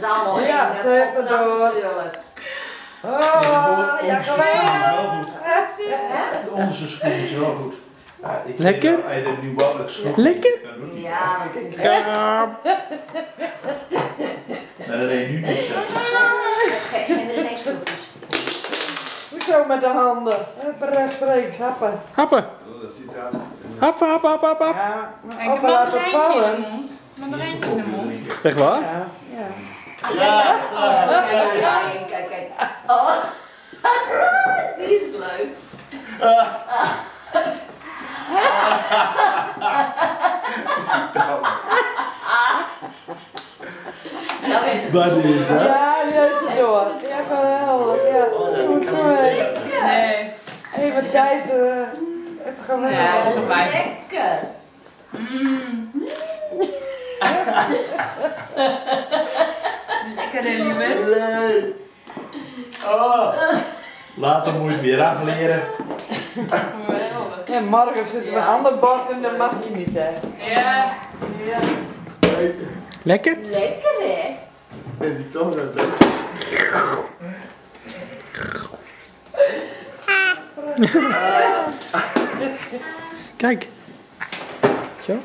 allemaal in. Ja, ze heeft het door. Natuurlijk. Oh, ja, geweldig. Onze schoen is wel goed. Ja, Lekker? Als je de nieuwbouwelijke schoen Lekker? kan doen. Ja, dat is Ja. Maar dat weet je nu niet zo. geen schroefjes. Hoezo met de handen? Even rechtstreeks, happen. Happen. Oh, dat ziet eruit. Happen, happen, happen, happen. Ja, Ik heb opa laat het mandarijntje in de vallen. mond. Mandarijntje in de mond. Echt waar? Ja, ja. Ja, kijk. Oh, die is leuk. Nou is het Wat is dat? Ja, die heeft het door. Ja, geweldig. Ja, goed mooi. Nee. Even tijd. Geweldig. Ja, dat is wel bij. lekker. Lekker hè, lieverd. Leuk. Oh. Later moet je het weer afleren. Geweldig. En morgen zit er een ander bord en dat mag je niet, hè? Ja. Ja. Lekker? Lekker hè? En die tong dat leuk. Kijk. Zo.